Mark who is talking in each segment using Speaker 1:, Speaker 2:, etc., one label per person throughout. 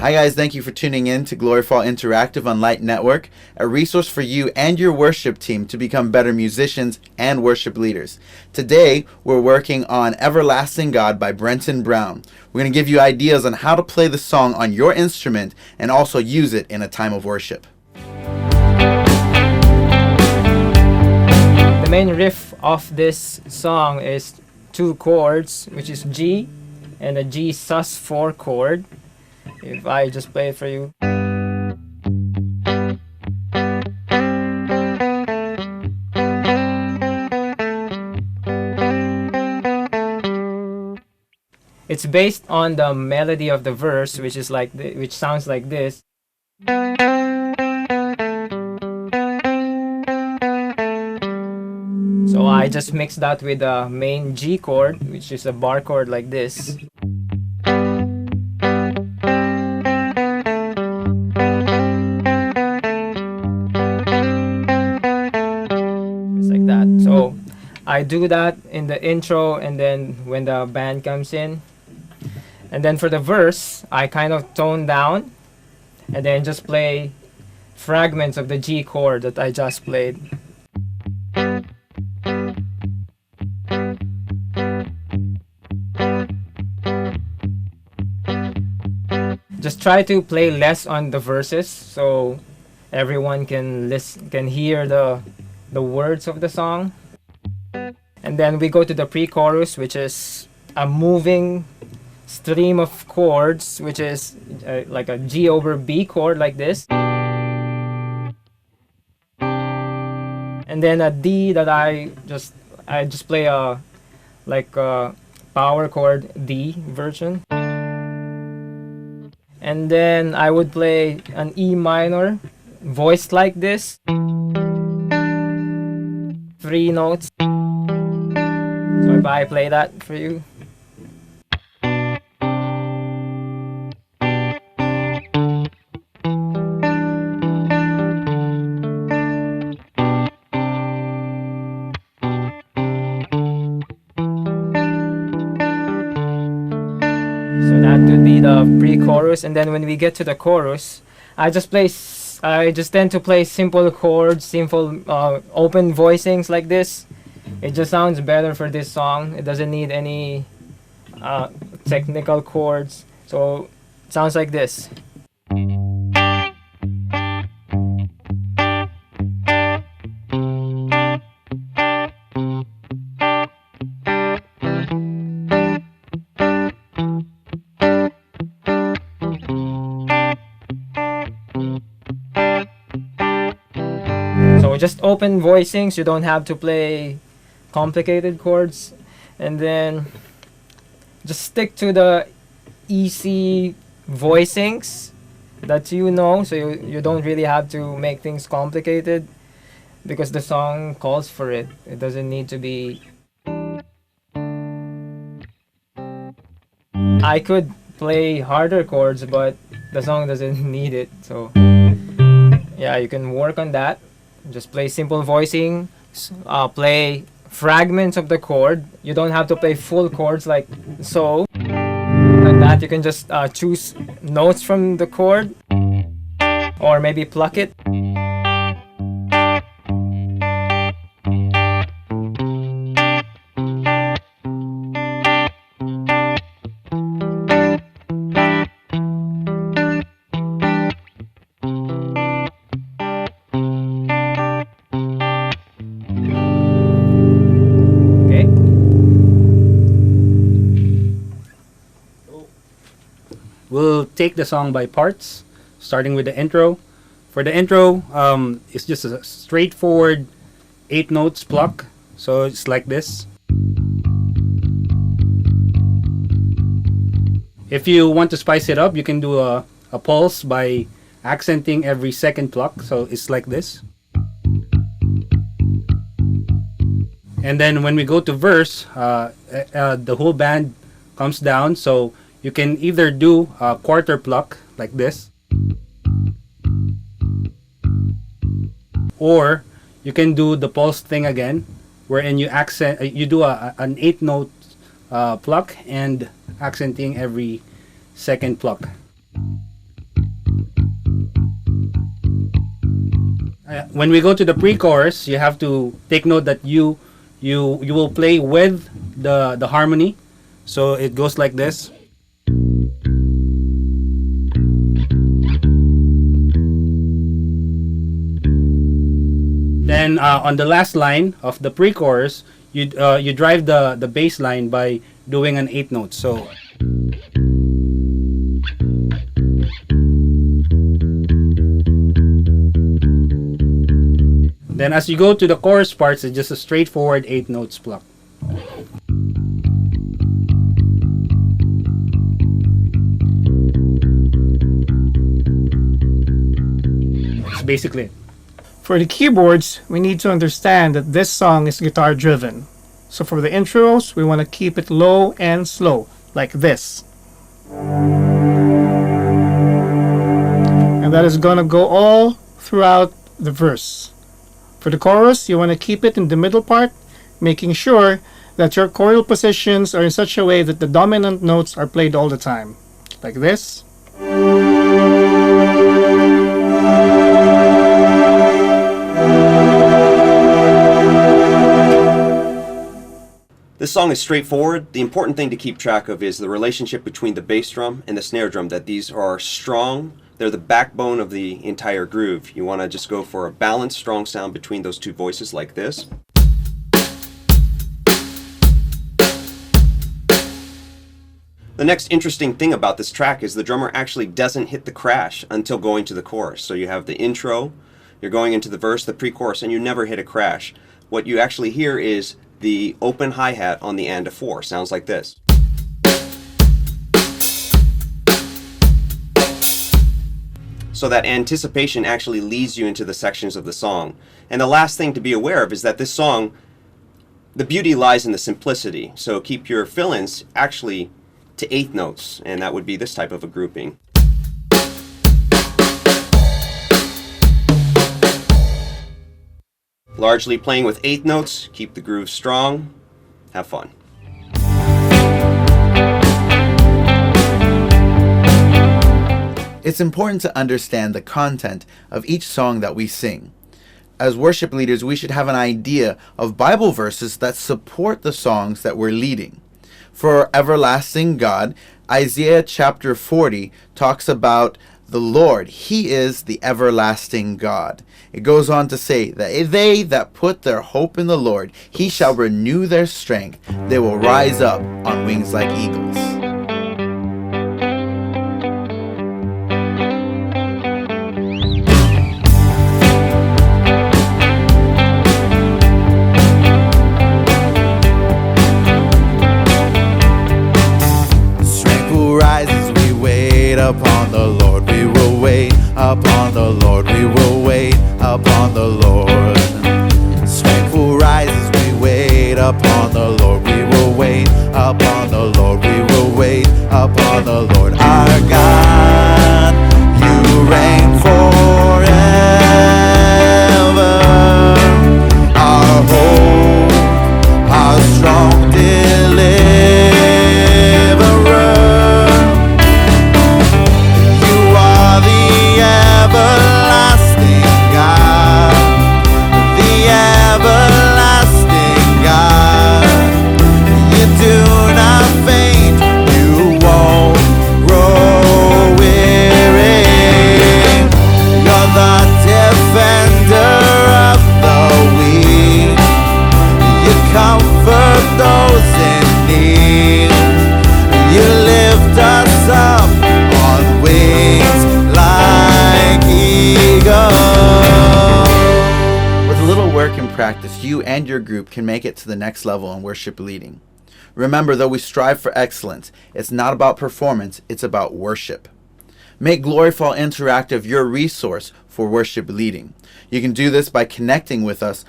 Speaker 1: Hi guys, thank you for tuning in to Gloryfall Interactive on Light Network, a resource for you and your worship team to become better musicians and worship leaders. Today, we're working on Everlasting God by Brenton Brown. We're going to give you ideas on how to play the song on your instrument and also use it in a time of worship.
Speaker 2: The main riff of this song is two chords, which is G and a G sus4 chord. If I just play it for you. It's based on the melody of the verse, which is like which sounds like this. So I just mix that with the main G chord, which is a bar chord like this. So I do that in the intro, and then when the band comes in, and then for the verse I kind of tone down and then just play fragments of the G chord that I just played. Just try to play less on the verses so everyone can hear the words of the song. And then we go to the pre-chorus, which is a moving stream of chords, which is like a G over B chord like this. And then a D that I just play a power chord D version. And then I would play an E minor voiced like this. 3 notes. So if I play that for you. So that would be the pre-chorus, and then when we get to the chorus, I just tend to play simple chords, simple open voicings like this. It just sounds better for this song. It doesn't need any technical chords. So it sounds like this. So just open voicings. You don't have to play complicated chords, and then just stick to the easy voicings that you know, so you don't really have to make things complicated because the song calls for it. It doesn't need to be. I could play harder chords, but the song doesn't need it, so yeah, you can work on that. Just play simple voicing, play fragments of the chord. You don't have to play full chords like so. Like that, you can just choose notes from the chord or maybe pluck it.
Speaker 3: We'll take the song by parts, starting with the intro. For the intro, it's just a straightforward 8 notes pluck. So it's like this. If you want to spice it up, you can do a pulse by accenting every second pluck. So it's like this. And then when we go to verse, the whole band comes down. So you can either do a quarter pluck like this, or you can do the pulse thing again, wherein you do an 8 note pluck and accenting every second pluck. when we go to the pre-chorus, you have to take note that you will play with the harmony. So it goes like this. Then on the last line of the pre-chorus, you drive the bass line by doing an 8 note. So then as you go to the chorus parts, it's just a straightforward 8 notes pluck. That's basically it.
Speaker 4: For the keyboards, we need to understand that this song is guitar driven. So for the intros, we want to keep it low and slow, like this. And that is going to go all throughout the verse. For the chorus, you want to keep it in the middle part, making sure that your chordal positions are in such a way that the dominant notes are played all the time. Like this.
Speaker 5: This song is straightforward. The important thing to keep track of is the relationship between the bass drum and the snare drum, that these are strong. They're the backbone of the entire groove. You want to just go for a balanced, strong sound between those two voices like this. The next interesting thing about this track is the drummer actually doesn't hit the crash until going to the chorus. So you have the intro, you're going into the verse, the pre-chorus, and you never hit a crash. What you actually hear is the open hi-hat on the and of 4. Sounds like this. So that anticipation actually leads you into the sections of the song. And the last thing to be aware of is that this song, the beauty lies in the simplicity. So keep your fill-ins actually to 8th notes, and that would be this type of a grouping. Largely playing with 8th notes, keep the groove strong, have fun.
Speaker 1: It's important to understand the content of each song that we sing. As worship leaders, we should have an idea of Bible verses that support the songs that we're leading. For everlasting God, Isaiah chapter 40 talks about the Lord. He is the everlasting God. It goes on to say that they that put their hope in the Lord, He shall renew their strength. They will rise up on wings like eagles. Upon the Lord we will wait, upon the Lord we will wait, upon the Lord. Strength will rise as we wait upon the Lord, we will wait, upon the Lord we will wait, upon the Lord our God. You reign forever, our hope, our strong deliverer. Practice, you and your group can make it to the next level in worship leading. Remember, though we strive for excellence, it's not about performance, it's about worship. Make Gloryfall Interactive your resource for worship leading. You can do this by connecting with us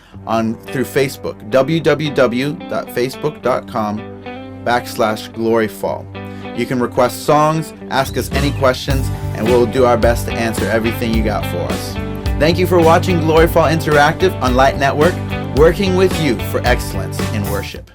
Speaker 1: through Facebook, www.facebook.com/gloryfall. You can request songs, ask us any questions, and we'll do our best to answer everything you got for us. Thank you for watching Gloryfall Interactive on Light Network, working with you for excellence in worship.